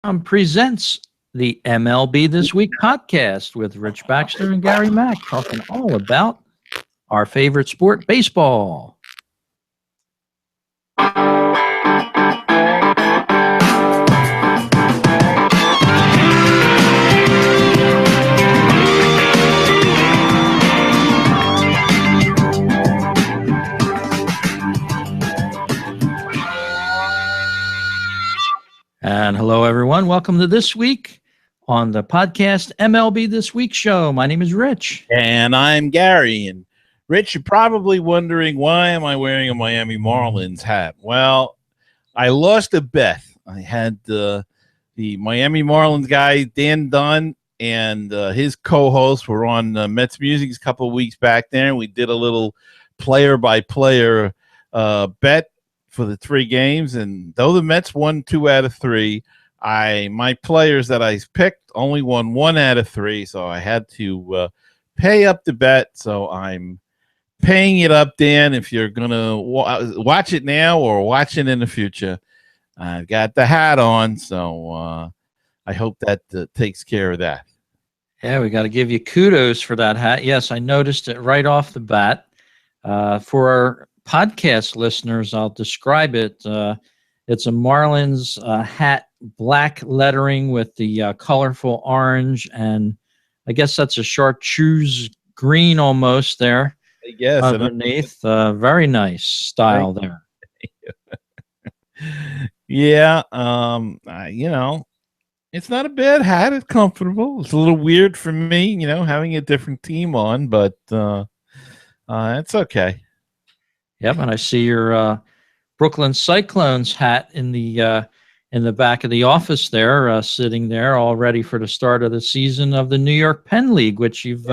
Presents the MLB This Week podcast with Rich Baxter and Gary Mack talking all about our favorite sport, baseball. And hello, everyone. Welcome to This Week on the podcast MLB This Week show. My name is Rich. And I'm Gary. And Rich, you're probably wondering, why am I wearing a Miami Marlins hat? Well, I lost a bet. I had the Miami Marlins guy, Dan Dunn, and his co-hosts were on Mets Music a couple of weeks back there, and we did a little player-by-player bet for the 3 games, and though the Mets won 2 out of 3, my players that I picked only won 1 out of 3, so I had to pay up the bet. So I'm paying it up, Dan. If you're gonna watch it now or watch it in the future, I've got the hat on, so I hope that takes care of that. Yeah, we got to give you kudos for that hat. Yes, I noticed it right off the bat. For our podcast listeners, I'll describe it. It's a Marlins hat, black lettering with the colorful orange, and I guess that's a chartreuse green almost there. Yes, underneath. Very nice style there. Yeah, it's not a bad hat. It's comfortable. It's a little weird for me, having a different team on, but it's okay. Yep, and I see your Brooklyn Cyclones hat in the back of the office there, sitting there, all ready for the start of the season of the New York Penn League, which you've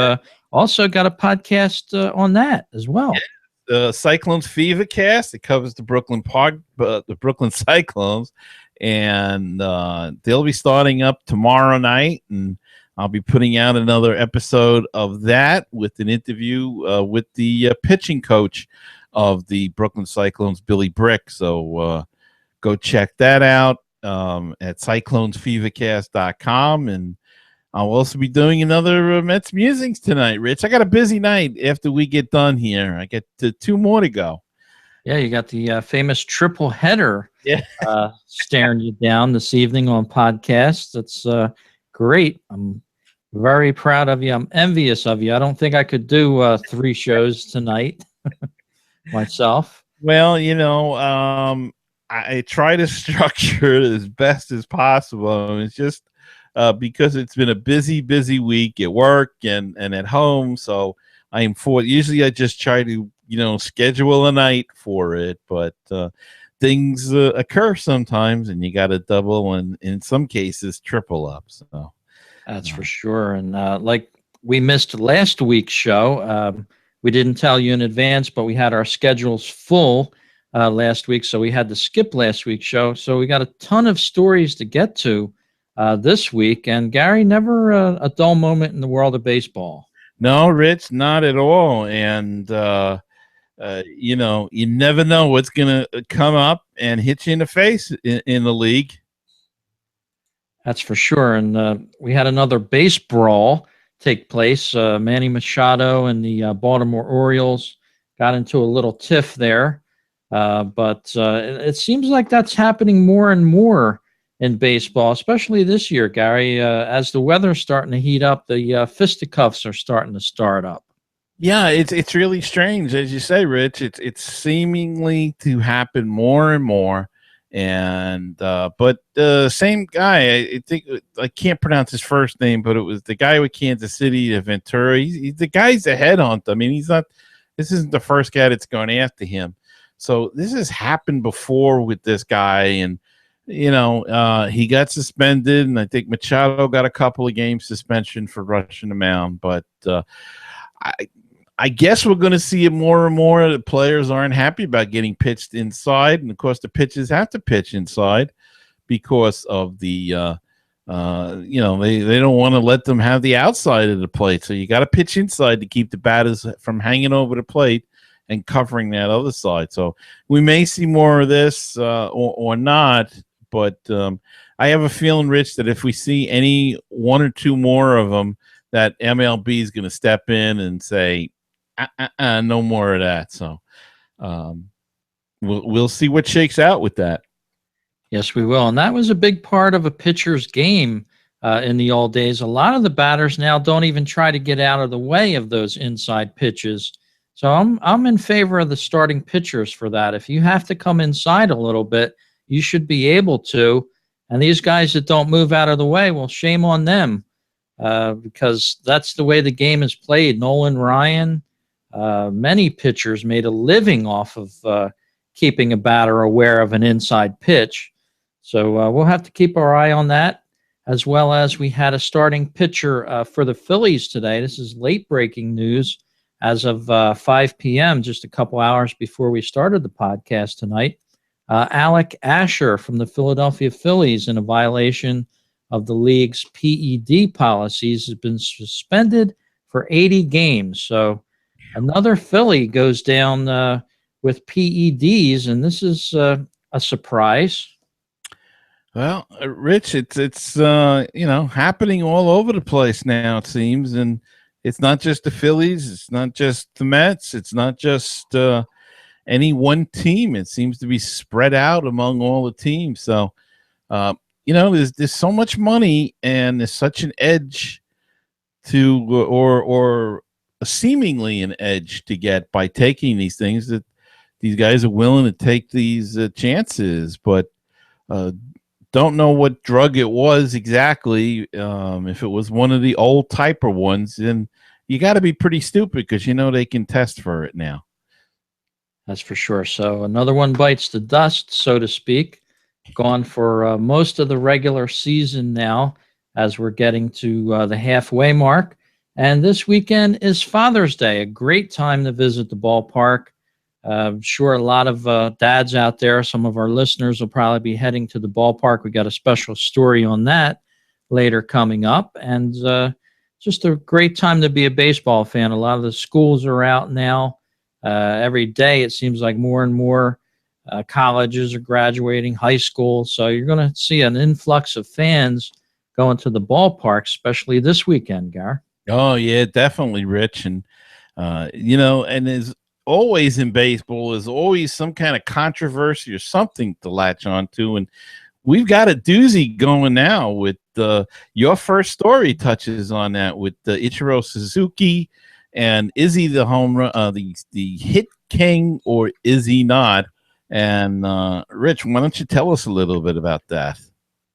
also got a podcast on that as well. Yeah. The Cyclones Fever Cast. It covers the Brooklyn Cyclones, and they'll be starting up tomorrow night, and I'll be putting out another episode of that with an interview with the pitching coach of the Brooklyn Cyclones, Billy Brick. So go check that out at cyclonesfevercast.com. And I'll also be doing another Mets Musings tonight, Rich. I got a busy night after we get done here. I get 2 more to go. Yeah, you got the famous triple header staring you down this evening on podcasts. That's great. I'm very proud of you. I'm envious of you. I don't think I could do 3 shows tonight. Myself. Well, I try to structure it as best as possible. It's just because it's been a busy week at work and at home. So usually I just try to, schedule a night for it, but things occur sometimes, and you got to double and in some cases triple up. So that's for sure. And like we missed last week's show, we didn't tell you in advance, but we had our schedules full last week, so we had to skip last week's show. So we got a ton of stories to get to this week. And Gary, never a dull moment in the world of baseball. No, Rich, not at all. And, you never know what's going to come up and hit you in the face in the league. That's for sure. And we had another base brawl take place. Manny Machado and the Baltimore Orioles got into a little tiff there. But it seems like that's happening more and more in baseball, especially this year, Gary. As the weather's starting to heat up, the fisticuffs are starting to start up. Yeah, it's really strange. As you say, Rich, it's seemingly to happen more and more. And but the same guy, I think, I can't pronounce his first name, but it was the guy with Kansas City, Ventura. He's the guy's a headhunter. I mean, this isn't the first guy that's gone after him. So this has happened before with this guy, and he got suspended, and I think Machado got a couple of games suspension for rushing the mound. But I guess we're going to see it more and more. The players aren't happy about getting pitched inside, and of course the pitchers have to pitch inside because of the they don't want to let them have the outside of the plate. So you got to pitch inside to keep the batters from hanging over the plate and covering that other side. So we may see more of this or not, But I have a feeling, Rich, that if we see any one or two more of them, that MLB is going to step in and say, no more of that. So we'll see what shakes out with that. Yes, we will. And that was a big part of a pitcher's game in the old days. A lot of the batters now don't even try to get out of the way of those inside pitches. So I'm in favor of the starting pitchers for that. If you have to come inside a little bit, you should be able to. And these guys that don't move out of the way, well, shame on them because that's the way the game is played. Nolan Ryan, many pitchers made a living off of keeping a batter aware of an inside pitch. So we'll have to keep our eye on that, as well as we had a starting pitcher for the Phillies today. This is late breaking news as of 5 p.m., just a couple hours before we started the podcast tonight. Alec Asher from the Philadelphia Phillies, in a violation of the league's PED policies, has been suspended for 80 games. So another Philly goes down with PEDs, and this is a surprise. Well, Rich, it's happening all over the place now, it seems, and it's not just the Phillies, it's not just the Mets, it's not just any one team. It seems to be spread out among all the teams. So, there's so much money, and there's such an edge to, or seemingly an edge to get by taking these things, that these guys are willing to take these chances, but don't know what drug it was exactly. If it was one of the old typer ones, then you got to be pretty stupid because they can test for it now. That's for sure. So another one bites the dust, so to speak. Gone for most of the regular season now, as we're getting to the halfway mark. And this weekend is Father's Day, a great time to visit the ballpark. I'm sure a lot of dads out there, some of our listeners will probably be heading to the ballpark. We got a special story on that later coming up. And just a great time to be a baseball fan. A lot of the schools are out now. Every day it seems like more and more colleges are graduating, high school. So you're going to see an influx of fans going to the ballpark, especially this weekend, Gar. Oh, yeah, definitely, Rich. And, and there's always in baseball, there's always some kind of controversy or something to latch on to. And we've got a doozy going now with your first story touches on that with Ichiro Suzuki. And is he the home run, the hit king, or is he not? And Rich, why don't you tell us a little bit about that?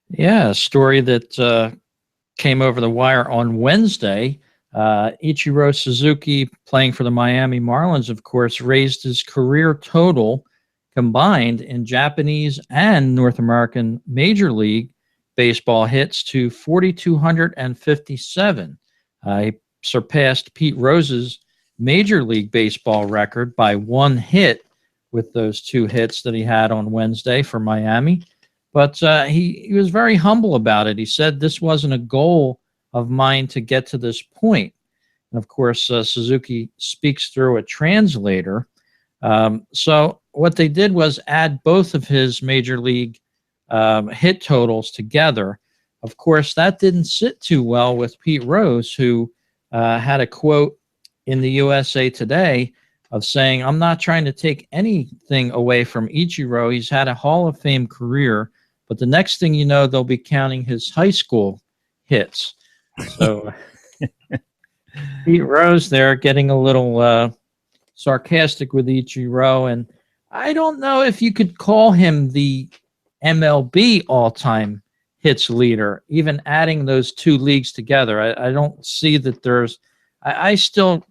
Yeah, a story that came over the wire on Wednesday. Ichiro Suzuki, playing for the Miami Marlins, of course, raised his career total combined in Japanese and North American Major League Baseball hits to 4,257. He surpassed Pete Rose's Major League Baseball record by one hit with those two hits that he had on Wednesday for Miami. But he was very humble about it. He said this wasn't a goal of mine to get to this point. And of course, Suzuki speaks through a translator. So what they did was add both of his major league hit totals together. Of course, that didn't sit too well with Pete Rose, who had a quote in the USA Today of saying, "I'm not trying to take anything away from Ichiro. He's had a Hall of Fame career, but the next thing you know, they'll be counting his high school hits." So Pete Rose there getting a little sarcastic with Ichiro, and I don't know if you could call him the MLB all-time hits leader, even adding those two leagues together. I don't see that there's I still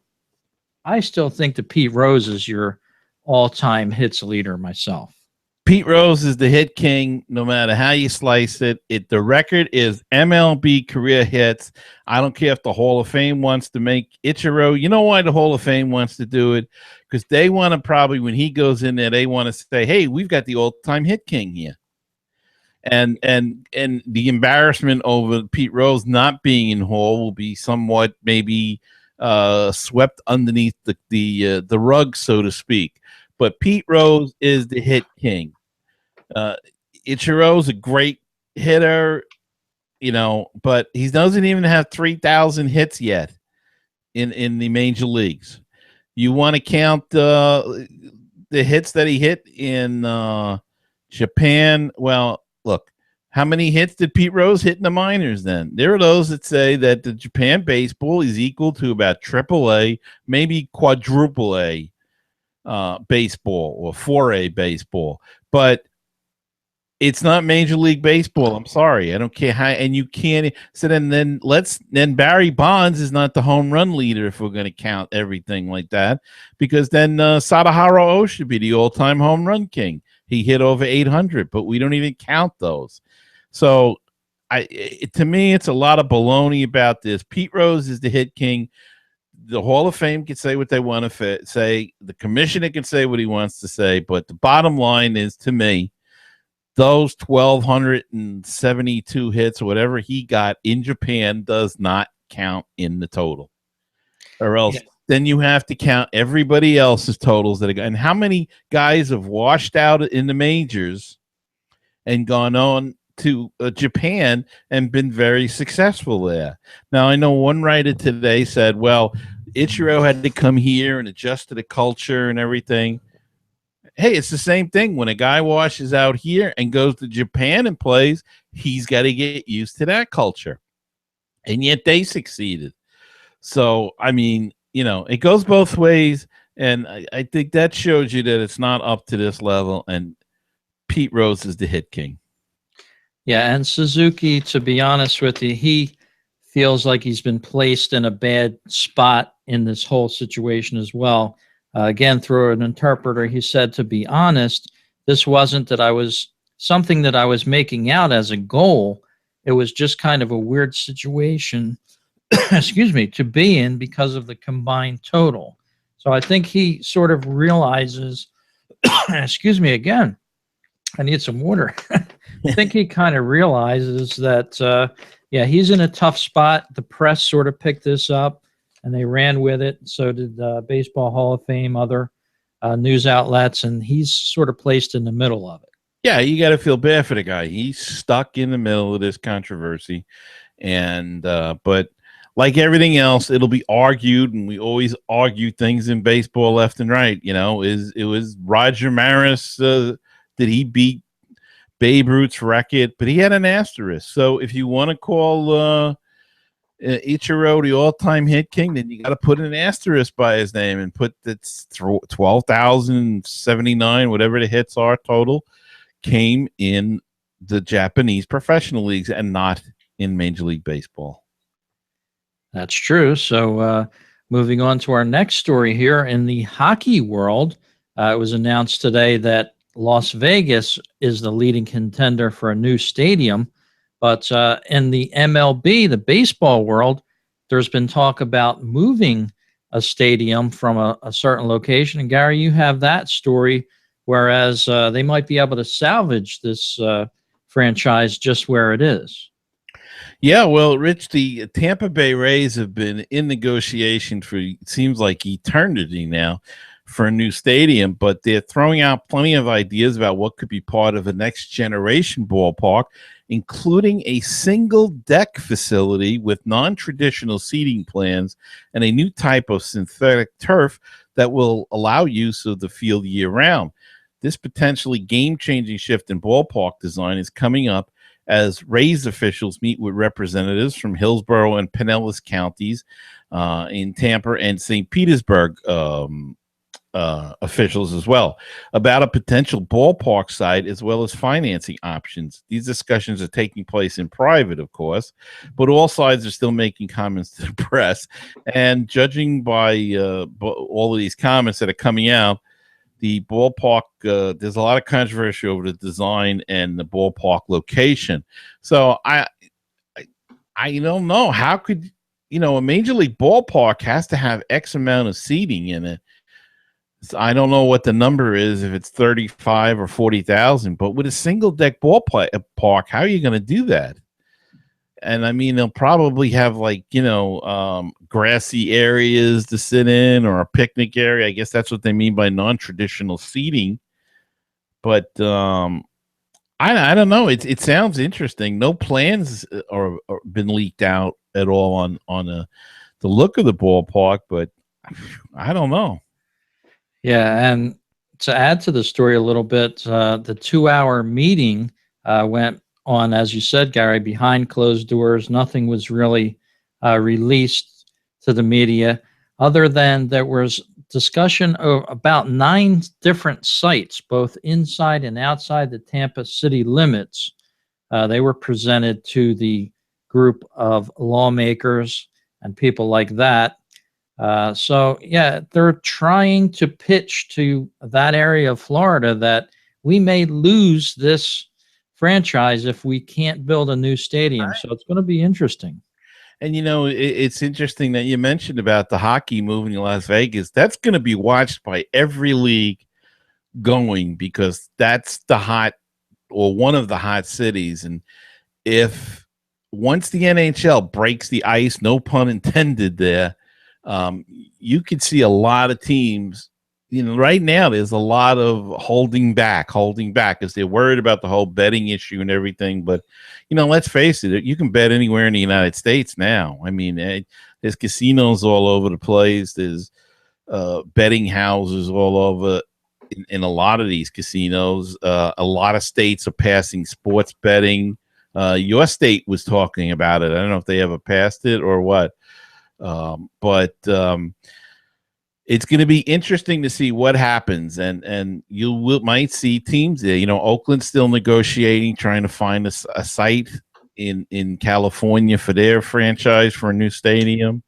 think that Pete Rose is your all-time hits leader myself. Pete Rose is the hit king, no matter how you slice it. The record is MLB career hits. I don't care if the Hall of Fame wants to make Ichiro. You know why the Hall of Fame wants to do it? Because they want to probably, when he goes in there, they want to say, "Hey, we've got the all-time hit king here." And the embarrassment over Pete Rose not being in Hall will be somewhat maybe swept underneath the rug, so to speak. But Pete Rose is the hit king. Ichiro's a great hitter, but he doesn't even have 3,000 hits yet in the major leagues. You want to count the hits that he hit in Japan? Well, look, how many hits did Pete Rose hit in the minors then? There are those that say that the Japan baseball is equal to about AAA, maybe quadruple A baseball or 4A baseball. But it's not Major League Baseball. I'm sorry. I don't care how, and you can't. So then Barry Bonds is not the home run leader if we're going to count everything like that, because then Sadaharu O should be the all-time home run king. He hit over 800, but we don't even count those. So to me, it's a lot of baloney about this. Pete Rose is the hit king. The Hall of Fame can say what they want to say. The commissioner can say what he wants to say. But the bottom line is, to me, those 1,272 hits or whatever he got in Japan does not count in the total. Or else then you have to count everybody else's totals that are, and how many guys have washed out in the majors and gone on to Japan and been very successful there. Now, I know one writer today said, well, Ichiro had to come here and adjust to the culture and everything. Hey, it's the same thing. When a guy washes out here and goes to Japan and plays, he's got to get used to that culture. And yet they succeeded. So, I mean, it goes both ways. And I think that shows you that it's not up to this level. And Pete Rose is the hit king. Yeah, and Suzuki, to be honest with you, he feels like he's been placed in a bad spot in this whole situation as well. Again, through an interpreter, he said, to be honest, this wasn't something that I was making out as a goal. It was just kind of a weird situation, excuse me, to be in because of the combined total. So I think he sort of realizes, excuse me again, I need some water. I think he kind of realizes that, he's in a tough spot. The press sort of picked this up and they ran with it. So did Baseball Hall of Fame, other news outlets, and he's sort of placed in the middle of it. Yeah, you got to feel bad for the guy. He's stuck in the middle of this controversy. And, but like everything else, it'll be argued, and we always argue things in baseball left and right. It was Roger Maris, did he beat Babe Ruth's record? But he had an asterisk. So if you want to call Ichiro the all-time hit king, then you got to put an asterisk by his name and put that's 12,079, whatever the hits are total, came in the Japanese professional leagues and not in Major League Baseball. That's true. So moving on to our next story here in the hockey world, it was announced today that Las Vegas is the leading contender for a new stadium. But in the MLB, the baseball world, there's been talk about moving a stadium from a certain location. And Gary, you have that story, whereas they might be able to salvage this franchise just where it is. Yeah, well, Rich, the Tampa Bay Rays have been in negotiation for, it seems like, eternity now for a new stadium, but they're throwing out plenty of ideas about what could be part of a next generation ballpark, including a single deck facility with non-traditional seating plans and a new type of synthetic turf that will allow use of the field year-round. This potentially game-changing shift in ballpark design is coming up as Rays officials meet with representatives from Hillsborough and Pinellas counties in Tampa and St. Petersburg officials as well about a potential ballpark site as well as financing options. These discussions are taking place in private, of course, but all sides are still making comments to the press. And judging by all of these comments that are coming out, the ballpark, there's a lot of controversy over the design and the ballpark location. So I don't know. How could, a major league ballpark has to have X amount of seating in it. So I don't know what the number is, if it's 35 or 40,000, but with a single deck ballpark, how are you going to do that? And I mean, they'll probably have grassy areas to sit in or a picnic area. I guess that's what they mean by non-traditional seating. But I don't know. It sounds interesting. No plans are been leaked out at all on the look of the ballpark, but I don't know. Yeah, and to add to the story a little bit, the 2 hour meeting went on, as you said, Gary, behind closed doors. Nothing was really released to the media, other than there was discussion of about 9 different sites, both inside and outside the Tampa city limits. They were presented to the group of lawmakers and people like that. So yeah, they're trying to pitch to that area of Florida that we may lose this franchise if we can't build a new stadium. So it's going to be interesting. And it's interesting that you mentioned about the hockey moving to Las Vegas. That's going to be watched by every league going because that's the hot or one of the hot cities. And if once the NHL breaks the ice, no pun intended there, you could see a lot of teams. Right now there's a lot of holding back because they're worried about the whole betting issue and everything. But let's face it, you can bet anywhere in the United States now. I mean, there's casinos all over the place. There's betting houses all over in a lot of these casinos. A lot of states are passing sports betting. Your state was talking about it. I don't know if they ever passed it or what. But it's going to be interesting to see what happens, and might see teams there. Oakland's still negotiating, trying to find a site in California for their franchise for a new stadium.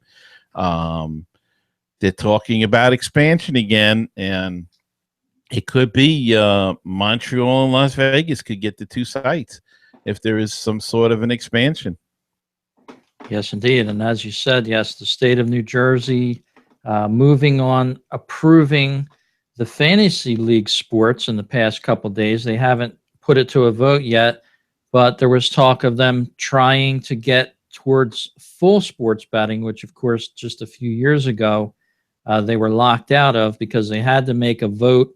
They're talking about expansion again, and it could be Montreal and Las Vegas could get the two sites if there is some sort of an expansion. Yes, indeed. And as you said, yes, the state of New Jersey moving on approving the fantasy league sports in the past couple of days. They haven't put it to a vote yet, but there was talk of them trying to get towards full sports betting, which, of course, just a few years ago, they were locked out of because they had to make a vote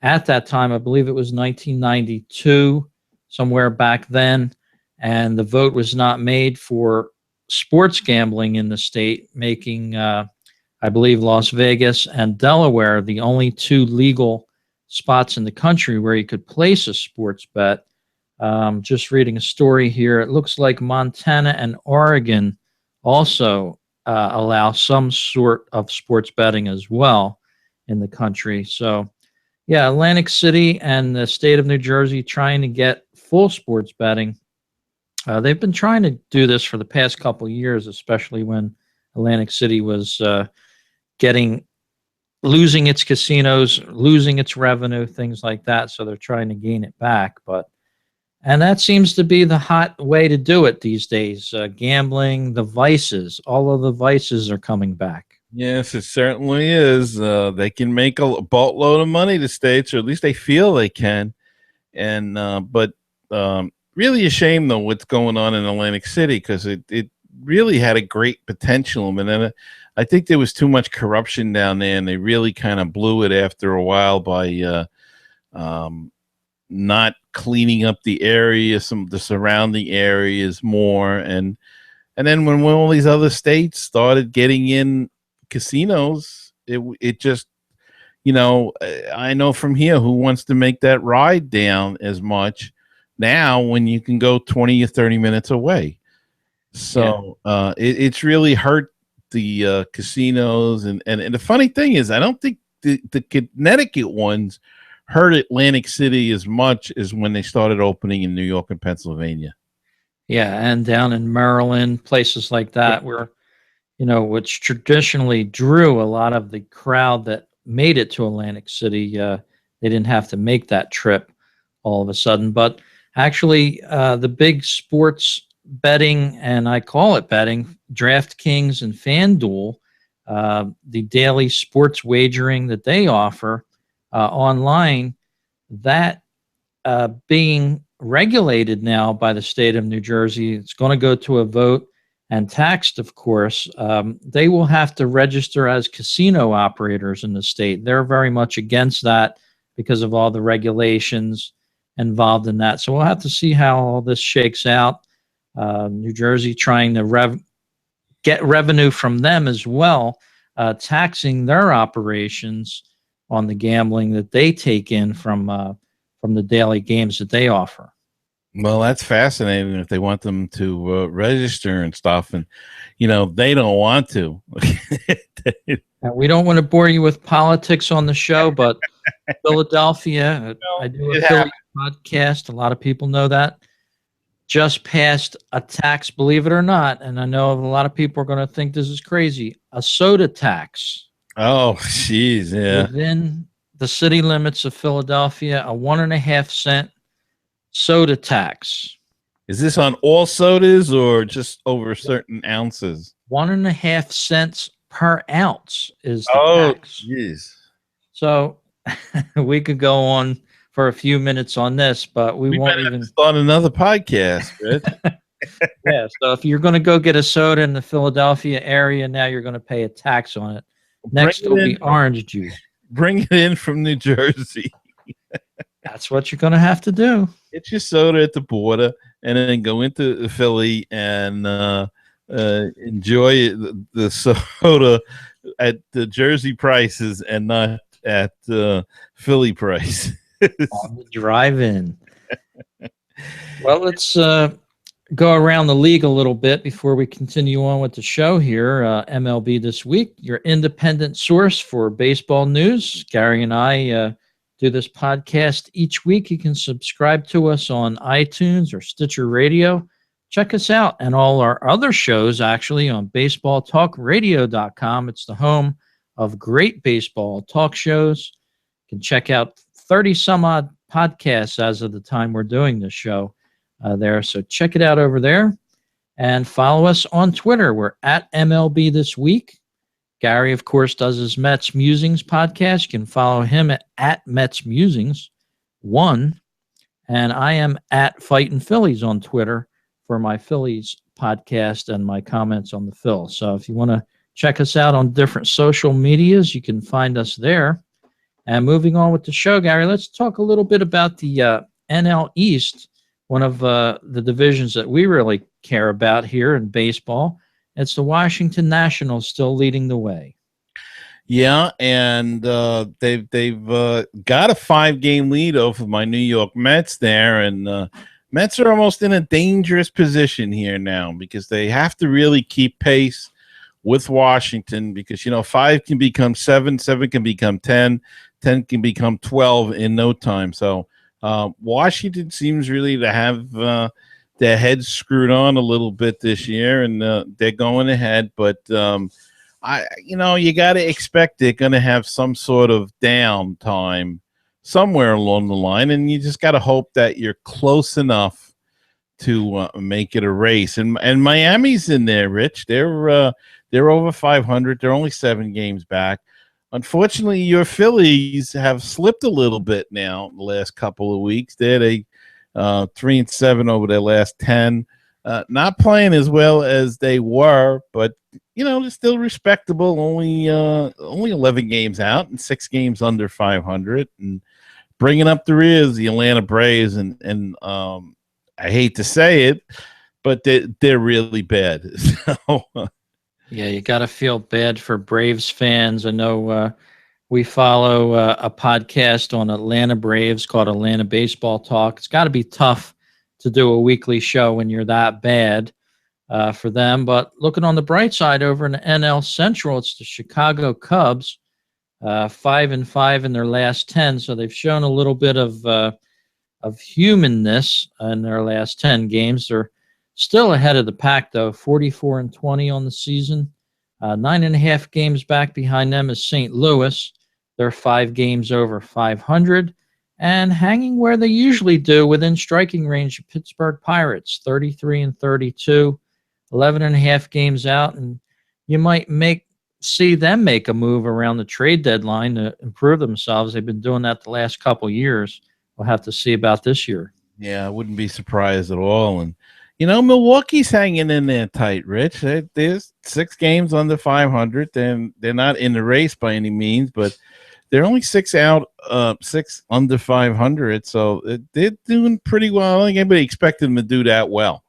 at that time. I believe it was 1992, somewhere back then. And the vote was not made for sports gambling in the state, making, I believe, Las Vegas and Delaware the only two legal spots in the country where you could place a sports bet. Just reading a story here, it looks like Montana and Oregon also allow some sort of sports betting as well in the country. So, yeah, Atlantic City and the state of New Jersey trying to get full sports betting. They've been trying to do this for the past couple of years, especially when Atlantic City was losing its casinos, losing its revenue, things like that. So they're trying to gain it back. And that seems to be the hot way to do it these days. Gambling, the vices, all of the vices are coming back. Yes, it certainly is. They can make a boatload of money, the states, or at least they feel they can. And but really a shame though what's going on in Atlantic City because it really had a great potential. And then I think there was too much corruption down there, and they really kind of blew it after a while by not cleaning up the area, the surrounding areas more, and then when all these other states started getting in casinos, it just I know from here who wants to make that ride down as much now when you can go 20 or 30 minutes away. So it's really hurt the casinos, and the funny thing is I don't think the Connecticut ones hurt Atlantic City as much as when they started opening in New York and Pennsylvania. Yeah, and down in Maryland, places like that where, which traditionally drew a lot of the crowd that made it to Atlantic City. They didn't have to make that trip all of a sudden. But actually, the big sports betting, and I call it betting, DraftKings and FanDuel, the daily sports wagering that they offer online, that being regulated now by the state of New Jersey. It's going to go to a vote and taxed, of course. They will have to register as casino operators in the state. They're very much against that because of all the regulations involved in that. So we'll have to see how all this shakes out. New Jersey trying to get revenue from them as well, taxing their operations on the gambling that they take in from the daily games that they offer. Well, that's fascinating if they want them to register and stuff, and they don't want to. We don't want to bore you with politics on the show, but Philadelphia, I do a Philly podcast. A lot of people know that. Just passed a tax, believe it or not, and I know a lot of people are going to think this is crazy, a soda tax. Oh, jeez, yeah. Within the city limits of Philadelphia, a 1.5 cent soda tax. Is this on all sodas or just over certain ounces? 1.5 cents per ounce is the tax. Jeez. So we could go on for a few minutes on this, but we won't even start another podcast, Rich. Yeah. So if you're going to go get a soda in the Philadelphia area, now you're going to pay a tax on it. Next will be orange juice. Bring it in from New Jersey. That's what you're going to have to do. Get your soda at the border and then go into Philly and enjoy the soda at the Jersey prices and not at Philly price. On the drive-in. Well, let's go around the league a little bit before we continue on with the show here. MLB This Week, your independent source for baseball news. Gary and I do this podcast each week. You can subscribe to us on iTunes or Stitcher Radio. Check us out and all our other shows actually on baseballtalkradio.com. It's the home of great baseball talk shows. You can check out 30 some odd podcasts as of the time we're doing this show there. So check it out over there and follow us on Twitter. We're at MLB This Week. Gary, of course, does his Mets Musings podcast. You can follow him at Mets Musings 1. And I am at Fightin' Phillies on Twitter for my Phillies podcast and my comments on the Phils. So if you want to check us out on different social medias, you can find us there. And moving on with the show, Gary, let's talk a little bit about the NL East, one of the divisions that we really care about here in baseball. It's the Washington Nationals still leading the way. Yeah, and they've got a 5-game lead over my New York Mets there, and Mets are almost in a dangerous position here now because they have to really keep pace with Washington because 5 can become 7, 7 can become 10, 10 can become 12 in no time. So Washington seems really to have their heads screwed on a little bit this year, and they're going ahead. But you got to expect they're going to have some sort of downtime somewhere along the line, and you just got to hope that you're close enough to make it a race. And Miami's in there, Rich. They're over 500. They're only 7 games back. Unfortunately, your Phillies have slipped a little bit now in the last couple of weeks. They're 3-7 over their last 10. Not playing as well as they were, but they're still respectable. Only 11 games out and 6 games under 500. And bringing up the rear is the Atlanta Braves, and I hate to say it, but they're really bad. So. Yeah, you got to feel bad for Braves fans. I know we follow a podcast on Atlanta Braves called Atlanta Baseball Talk. It's got to be tough to do a weekly show when you're that bad for them. But looking on the bright side over in the NL Central, it's the Chicago Cubs, 5-5 in their last 10. So they've shown a little bit of humanness in their last 10 games. They're still ahead of the pack, though, 44-20 on the season. 9.5 games back behind them is St. Louis. They're 5 games over 500 and hanging where they usually do within striking range of Pittsburgh Pirates, 33-32, 11.5 games out. And you might see them make a move around the trade deadline to improve themselves. They've been doing that the last couple of years. We'll have to see about this year. Yeah, I wouldn't be surprised at all. And Milwaukee's hanging in there tight, Rich. There's 6 games under 500. They're not in the race by any means, but they're only 6 under 500, so they're doing pretty well. I don't think anybody expected them to do that well.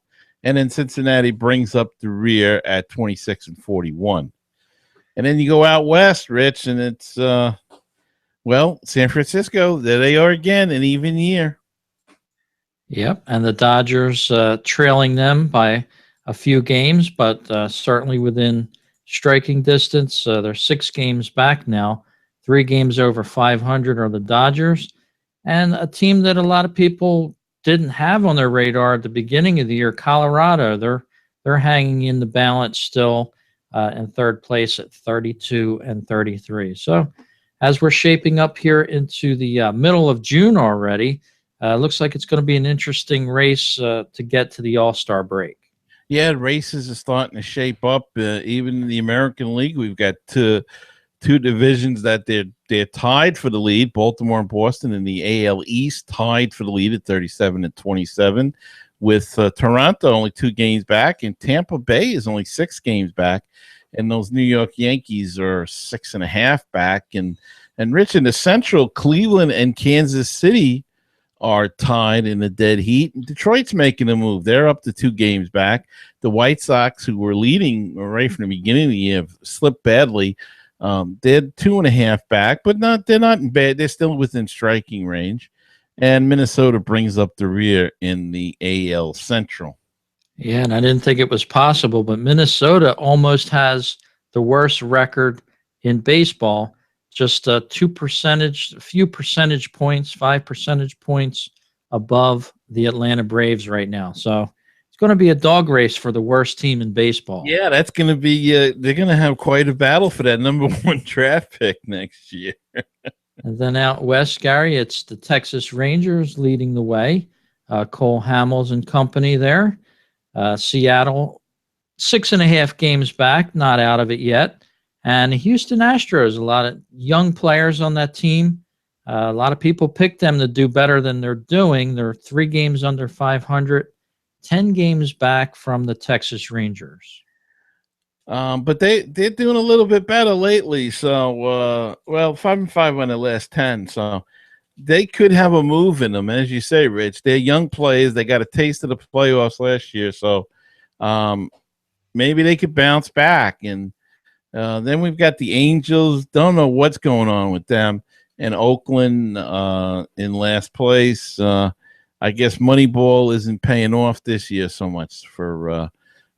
And then Cincinnati brings up the rear at 26-41. And then you go out west, Rich, and it's San Francisco. There they are again, an even year. Yep, and the Dodgers trailing them by a few games, but certainly within striking distance. They're 6 games back now. 3 games over 500 are the Dodgers, and a team that a lot of people didn't have on their radar at the beginning of the year, Colorado. They're hanging in the balance still in third place at 32 and 33. So as we're shaping up here into the middle of June already, looks like it's going to be an interesting race to get to the All-Star break. Yeah, races are starting to shape up. Even in the American League, we've got two divisions that they're tied for the lead. Baltimore and Boston in the AL East tied for the lead at 37 and 27, with Toronto only 2 games back, and Tampa Bay is only 6 games back, and those New York Yankees are 6.5 back. And Rich, in the Central, Cleveland and Kansas City are tied in the dead heat. Detroit's making a move. They're up to 2 games back. The White Sox, who were leading right from the beginning of the year, have slipped badly. They're 2.5 back, but they're not in bad. They're still within striking range. And Minnesota brings up the rear in the AL Central. Yeah, and I didn't think it was possible, but Minnesota almost has the worst record in baseball. Just a few percentage points, 5 percentage points above the Atlanta Braves right now. So it's going to be a dog race for the worst team in baseball. Yeah, that's going to be. They're going to have quite a battle for that number 1 draft pick next year. And then out west, Gary, it's the Texas Rangers leading the way. Cole Hamels and company there. Seattle, 6.5 games back, not out of it yet. And Houston Astros, a lot of young players on that team. A lot of people picked them to do better than they're doing. They're 3 games under 500, 10 games back from the Texas Rangers. But they're doing a little bit better lately. So, 5-5 on the last 10. So they could have a move in them. As you say, Rich, they're young players. They got a taste of the playoffs last year. So maybe they could bounce back. And then we've got the Angels. Don't know what's going on with them. And Oakland in last place. I guess Moneyball isn't paying off this year so much for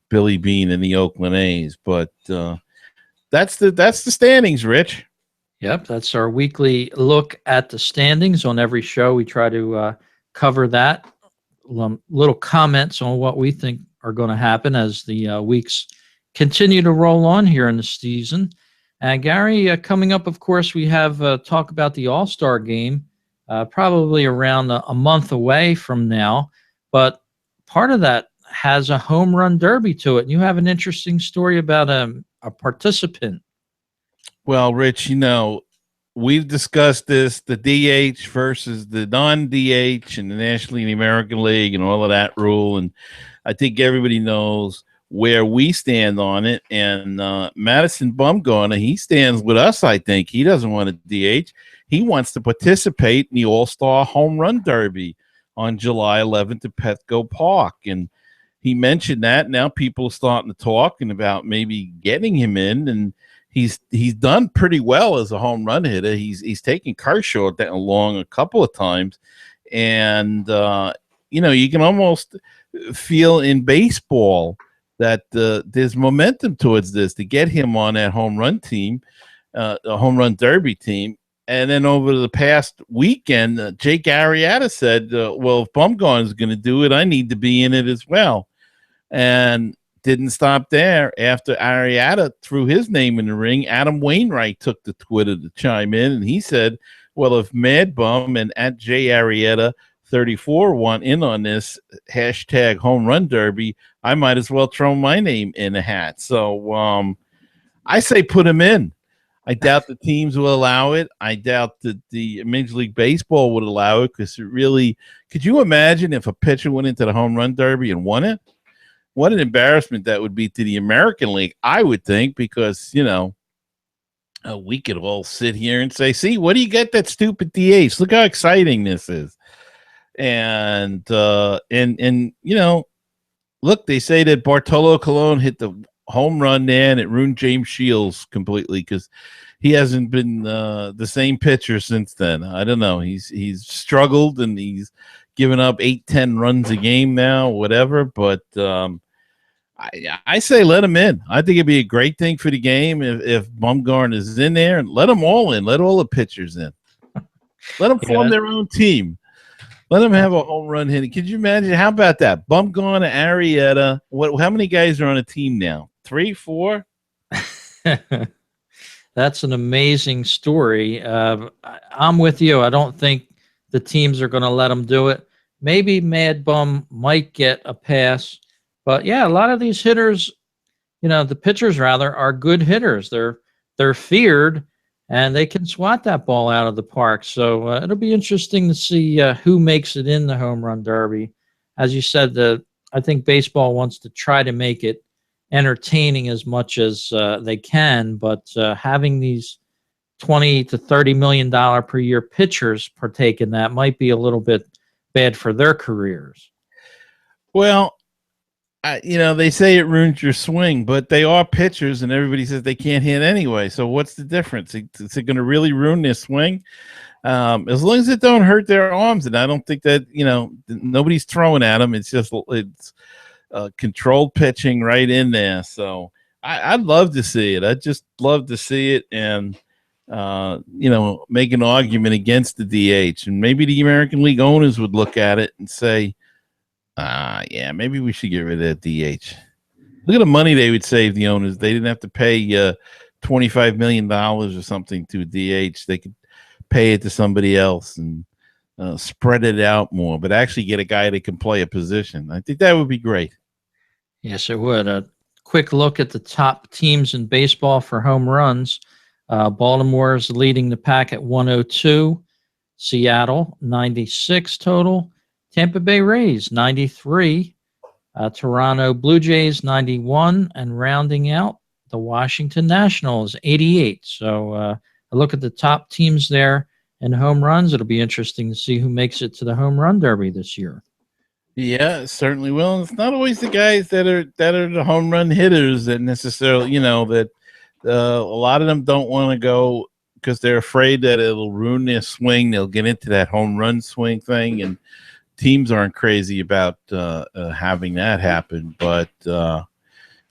Billy Beane and the Oakland A's. But that's the standings, Rich. Yep, that's our weekly look at the standings. On every show, we try to cover that. Little comments on what we think are going to happen as the weeks continue to roll on here in the season. And Gary, coming up, of course, we have talk about the All-Star game, probably around a month away from now. But part of that has a home run derby to it. And you have an interesting story about a participant. Well, Rich, we've discussed this, the DH versus the non-DH and the National League and the American League and all of that rule. And I think everybody knows where we stand on it. And Madison Bumgarner, he stands with us, I think. He doesn't want a DH. He wants to participate in the All-Star Home Run Derby on July 11th at Petco Park. And he mentioned that. Now people are starting to talk about maybe getting him in. And he's done pretty well as a home run hitter. He's taken Kershaw down along a couple of times. And, you can almost feel in baseball that there's momentum towards this to get him on that home run team, a home run derby team. And then over the past weekend, Jake Arrieta said, well, if Bumgarner is going to do it, I need to be in it as well. And didn't stop there. After Arrieta threw his name in the ring, Adam Wainwright took to Twitter to chime in, and he said, well, if Mad Bum and at J Arrieta 34 want in on this hashtag home run derby, I might as well throw my name in the hat. So I say put him in. I doubt the teams will allow it. I doubt that the Major League Baseball would allow it, because it really – could you imagine if a pitcher went into the home run derby and won it? What an embarrassment that would be to the American League, I would think, because, we could all sit here and say, see, what do you get that stupid DH? Look how exciting this is. And you know, look, they say that Bartolo Colon hit the home run there, and it ruined James Shields completely because he hasn't been the same pitcher since then. I don't know. He's struggled, and he's given up 8-10 runs a game now, whatever. But I say let him in. I think it'd be a great thing for the game if Bumgarner is in there, and let them all in. Let all the pitchers in. Let them form their own team. Let them have a home run hitting. Could you imagine? How about that? Bumgarner, Arrieta. How many guys are on a team now? 3, 4? That's an amazing story. I'm with you. I don't think the teams are going to let them do it. Maybe Mad Bum might get a pass. But, yeah, a lot of these hitters, the pitchers, rather, are good hitters. They're feared, and they can swat that ball out of the park. So it'll be interesting to see who makes it in the home run derby. As you said, I think baseball wants to try to make it entertaining as much as they can, but having these $20 to $30 million per year pitchers partake in that might be a little bit bad for their careers. Well, they say it ruins your swing, but they are pitchers, and everybody says they can't hit anyway. So what's the difference? Is it going to really ruin their swing? As long as it don't hurt their arms, and I don't think that nobody's throwing at them. It's just controlled pitching right in there. So I'd love to see it. I'd just love to see it, and make an argument against the DH, and maybe the American League owners would look at it and say, yeah, maybe we should get rid of that DH. Look at the money they would save, the owners. They didn't have to pay $25 million or something to a DH. They could pay it to somebody else and spread it out more, but actually get a guy that can play a position. I think that would be great. Yes, it would. A quick look at the top teams in baseball for home runs. Baltimore is leading the pack at 102. Seattle, 96 total. Tampa Bay Rays, 93. Toronto Blue Jays, 91. And rounding out, the Washington Nationals, 88. So I look at the top teams there in home runs. It'll be interesting to see who makes it to the home run derby this year. Yeah, it certainly will. It's not always the guys that are the home run hitters that necessarily, that a lot of them don't want to go because they're afraid that it'll ruin their swing. They'll get into that home run swing thing, and teams aren't crazy about having that happen. But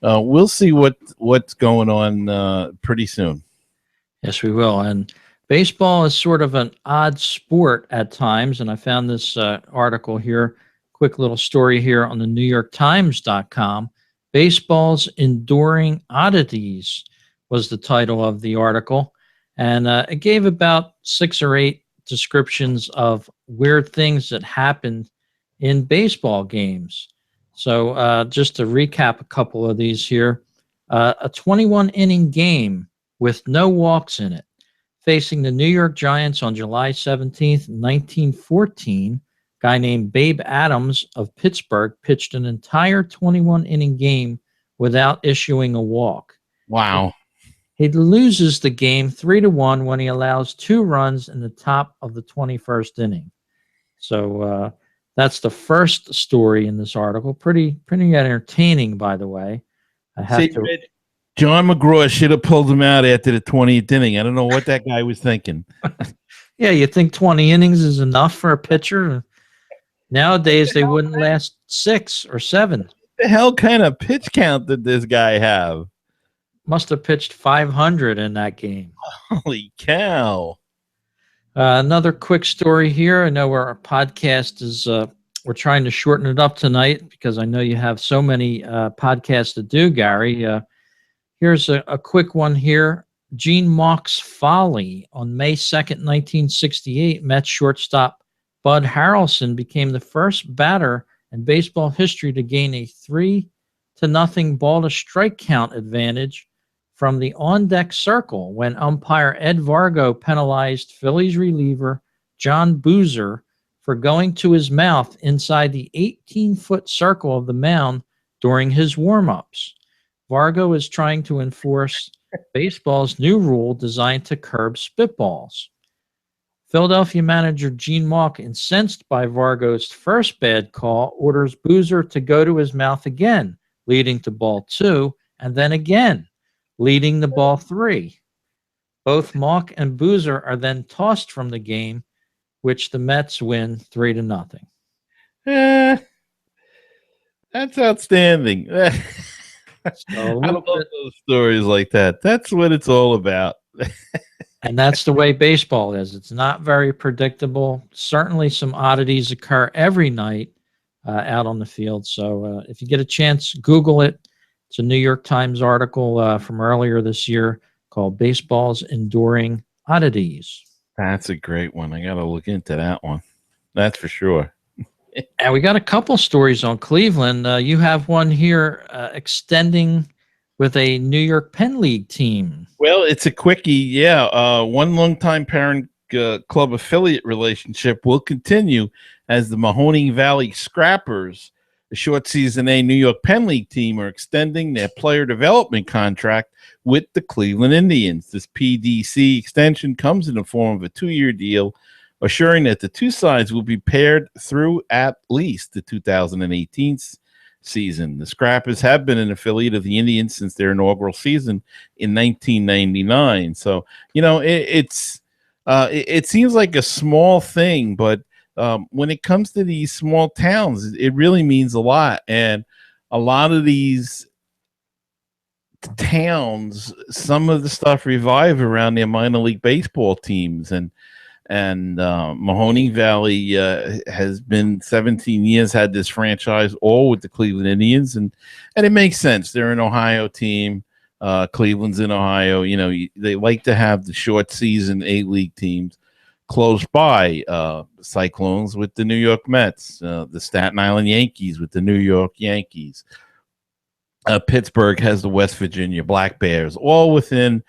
we'll see what's going on pretty soon. Yes, we will. And baseball is sort of an odd sport at times. And I found this article here, quick little story here on the NewYorkTimes.com. Baseball's Enduring Oddities was the title of the article. And it gave about 6 or 8 descriptions of weird things that happened in baseball games. So just to recap a couple of these here, a 21-inning game with no walks in it, facing the New York Giants on July 17th, 1914. Guy named Babe Adams of Pittsburgh pitched an entire 21-inning game without issuing a walk. Wow. He loses the game 3-1 when he allows 2 runs in the top of the 21st inning. So that's the first story in this article. Pretty entertaining, by the way. John McGraw should have pulled him out after the 20th inning. I don't know what that guy was thinking. Yeah, you think 20 innings is enough for a pitcher? Nowadays, they wouldn't last 6 or 7. What the hell kind of pitch count did this guy have? Must have pitched 500 in that game. Holy cow. Another quick story here. I know our podcast is, we're trying to shorten it up tonight because I know you have so many podcasts to do, Gary. Here's a quick one here. Gene Mauch's folly. On May 2nd, 1968, Mets shortstop Bud Harrelson became the first batter in baseball history to gain a 3-0 ball to strike count advantage from the on-deck circle when umpire Ed Vargo penalized Phillies reliever John Boozer for going to his mouth inside the 18-foot circle of the mound during his warm-ups. Vargo is trying to enforce baseball's new rule designed to curb spitballs. Philadelphia manager Gene Mauch, incensed by Vargo's first bad call, orders Boozer to go to his mouth again, leading to ball two, and then again, leading to ball three. Both Mauch and Boozer are then tossed from the game, which the Mets win 3-0. Eh, that's outstanding. So a I little love bit, those stories like that. That's what it's all about. and that's the way baseball is. It's not very predictable. Certainly, some oddities occur every night out on the field. So if you get a chance, Google it. It's a New York Times article from earlier this year called Baseball's Enduring Oddities. That's a great one. I got to look into that one. That's for sure. And we got a couple stories on Cleveland. You have one here extending with a New York Penn League team. Well, it's a quickie. Yeah. One longtime parent club affiliate relationship will continue as the Mahoning Valley Scrappers, the short season A New York Penn League team, are extending their player development contract with the Cleveland Indians. This PDC extension comes in the form of a 2-year deal, assuring that the two sides will be paired through at least the 2018 season. The Scrappers have been an affiliate of the Indians since their inaugural season in 1999. So, it seems like a small thing, but when it comes to these small towns, it really means a lot. And a lot of these towns, some of the stuff revive around their minor league baseball teams, and Mahoning Valley has been 17 years, had this franchise all with the Cleveland Indians, and it makes sense. They're an Ohio team. Cleveland's in Ohio. They like to have the short season A-League teams close by. Cyclones with the New York Mets, the Staten Island Yankees with the New York Yankees. Pittsburgh has the West Virginia Black Bears, all within.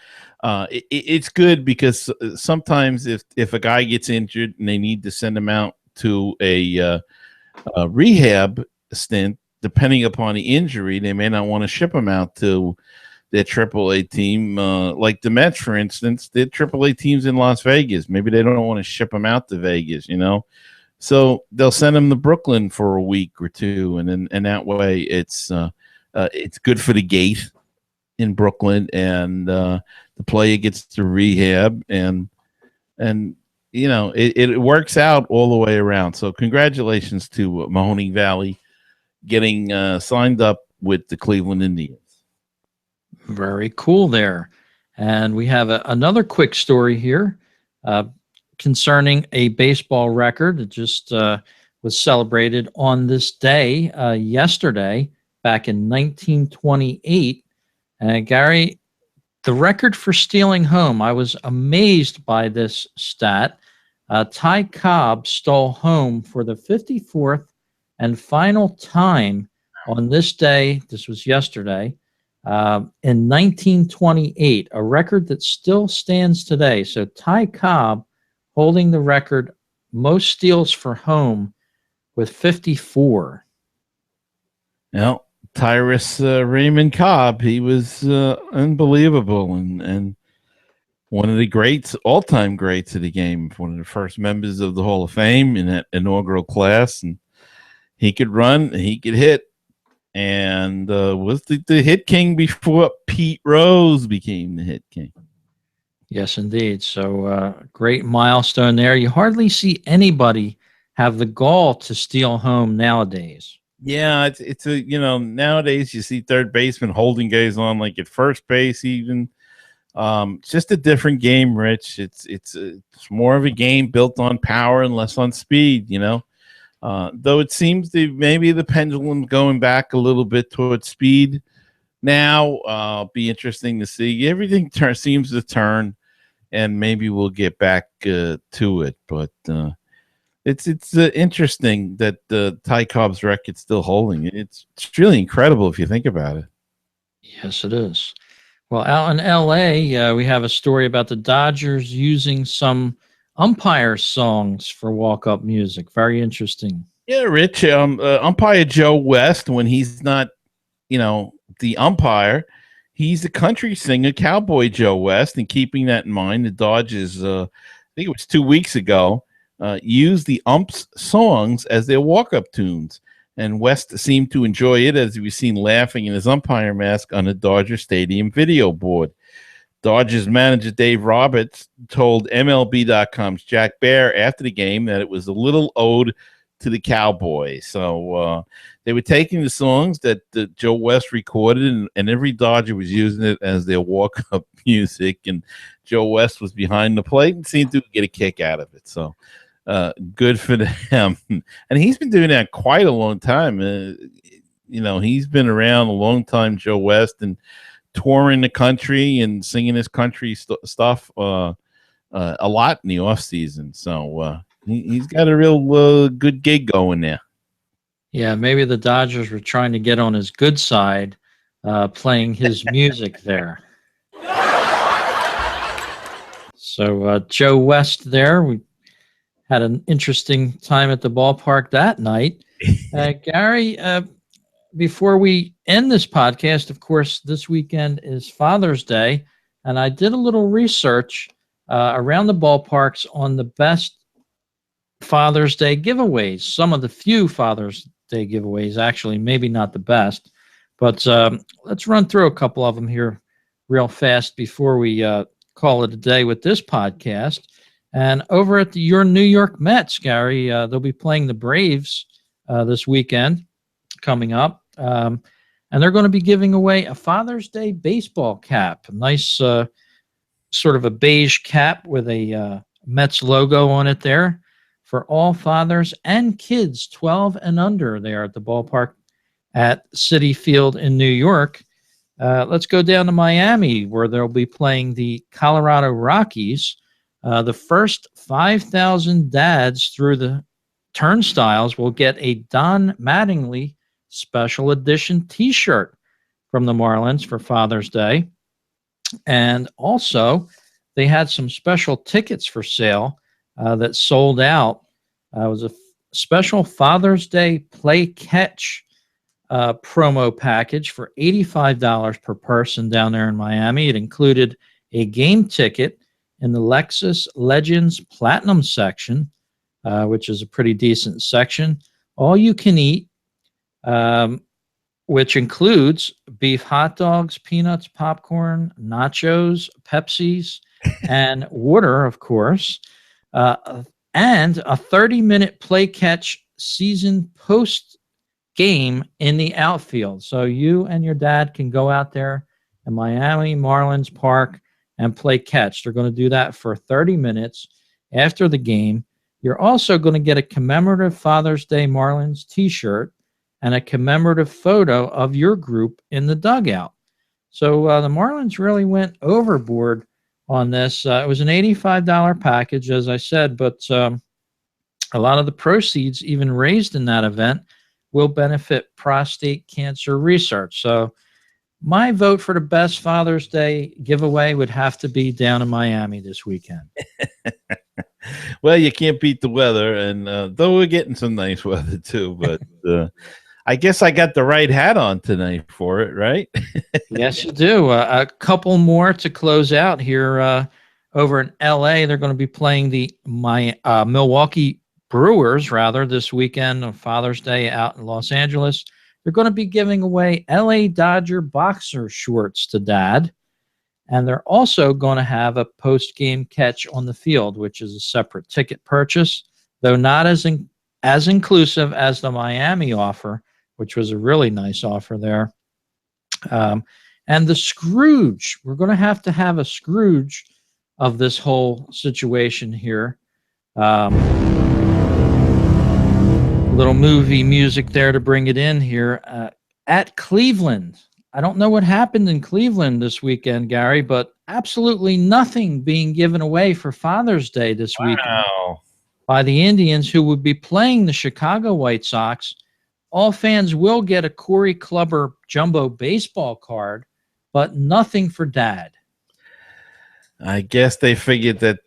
It's good because sometimes if a guy gets injured and they need to send him out to a rehab stint, depending upon the injury, they may not want to ship him out to their AAA team, like the Mets, for instance. Their AAA teams in Las Vegas. Maybe they don't want to ship him out to Vegas, so they'll send him to Brooklyn for a week or two, and that way it's good for the gate in Brooklyn, and the player gets to rehab, and it works out all the way around. So congratulations to Mahoning Valley getting signed up with the Cleveland Indians. Very cool there. And we have another quick story here concerning a baseball record that just was celebrated on this day yesterday, back in 1928. Gary, the record for stealing home, I was amazed by this stat. Ty Cobb stole home for the 54th and final time on this day. This was yesterday. In 1928, a record that still stands today. So Ty Cobb holding the record most steals for home with 54. Now, Tyrus Raymond Cobb, he was unbelievable, and one of the greats, all-time greats of the game, one of the first members of the Hall of Fame in that inaugural class, and he could run, he could hit, and was the hit king before Pete Rose became the hit king. Yes, indeed. So great milestone there. You hardly see anybody have the gall to steal home nowadays. Yeah, it's a nowadays you see third baseman holding guys on like at first base even. It's just a different game, Rich. It's more of a game built on power and less on speed. Though it seems maybe the pendulum going back a little bit towards speed now. Be interesting to see. Everything seems to turn, and maybe we'll get back to it. But it's interesting that Ty Cobb's record's still holding. It's really incredible if you think about it. Yes, it is. Well, out in L.A., we have a story about the Dodgers using some umpire songs for walk-up music. Very interesting. Yeah, Rich. Umpire Joe West, when he's not, the umpire, He's the country singer, Cowboy Joe West. And keeping that in mind, the Dodgers, I think it was 2 weeks ago, used the umps' songs as their walk-up tunes. And West seemed to enjoy it as he was seen laughing in his umpire mask on the Dodger Stadium video board. Dodgers manager Dave Roberts told MLB.com's Jack Bear after the game that it was a little ode to the Cowboys. So they were taking the songs that Joe West recorded, and every Dodger was using it as their walk-up music. And Joe West was behind the plate and seemed to get a kick out of it. So good for them. And he's been doing that quite a long time. He's been around a long time, Joe West, and touring the country and singing his country stuff a lot in the off season. So he's got a real good gig going there. Yeah, maybe the Dodgers were trying to get on his good side, playing his music there. So Joe West there, we had an interesting time at the ballpark that night. Gary, before we end this podcast, of course, this weekend is Father's Day, and I did a little research around the ballparks on the best Father's Day giveaways. Some of the few Father's Day giveaways, actually, maybe not the best, but let's run through a couple of them here real fast before we call it a day with this podcast. And over at your New York Mets, Gary, they'll be playing the Braves this weekend coming up. And they're going to be giving away a Father's Day baseball cap, a nice sort of a beige cap with a Mets logo on it there for all fathers and kids 12 and under there at the ballpark at Citi Field in New York. Let's go down to Miami, where they'll be playing the Colorado Rockies. The first 5,000 dads through the turnstiles will get a Don Mattingly special edition T-shirt from the Marlins for Father's Day. And also, they had some special tickets for sale that sold out. It was a special Father's Day play catch promo package for $85 per person down there in Miami. It included a game ticket in the Lexus Legends Platinum section, which is a pretty decent section. All you can eat, which includes beef hot dogs, peanuts, popcorn, nachos, Pepsis, and water, of course, and a 30-minute play catch season post game in the outfield. So you and your dad can go out there in Miami Marlins Park and play catch. They're going to do that for 30 minutes after the game. You're also going to get a commemorative Father's Day Marlins T-shirt and a commemorative photo of your group in the dugout. So the Marlins really went overboard on this. It was an $85 package, as I said, but a lot of the proceeds, even raised in that event, will benefit prostate cancer research. So my vote for the best Father's Day giveaway would have to be down in Miami this weekend. Well, you can't beat the weather, and though we're getting some nice weather too, but I guess I got the right hat on tonight for it, right? Yes, you do. A couple more to close out here over in L.A. They're going to be playing the Milwaukee Brewers, this weekend on Father's Day out in Los Angeles. They're going to be giving away L.A. Dodger boxer shorts to Dad. And they're also going to have a post-game catch on the field, which is a separate ticket purchase, though not as inclusive as the Miami offer, which was a really nice offer there. And the Scrooge, we're going to have a Scrooge of this whole situation here. Little movie music there to bring it in here. At Cleveland, I don't know what happened in Cleveland this weekend, Gary, but absolutely nothing being given away for Father's Day this weekend by the Indians, who would be playing the Chicago White Sox. All fans will get a Corey Kluber jumbo baseball card, but nothing for Dad. I guess they figured that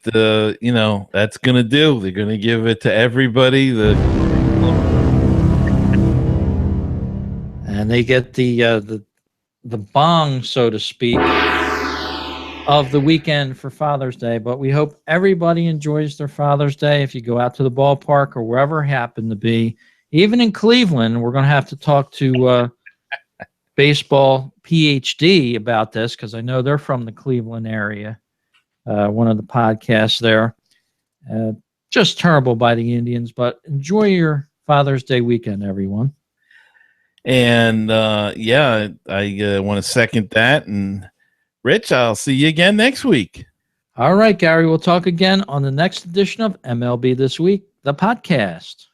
that's going to do. They're going to give it to everybody. And they get the the bong, so to speak, of the weekend for Father's Day. But we hope everybody enjoys their Father's Day. If you go out to the ballpark or wherever it happen to be, even in Cleveland, we're going to have to talk to baseball PhD about this because I know they're from the Cleveland area. One of the podcasts there. Just terrible by the Indians, but enjoy your Father's Day weekend, everyone. And yeah, I want to second that. And Rich, I'll see you again next week. All right, Gary, we'll talk again on the next edition of MLB This Week, the podcast.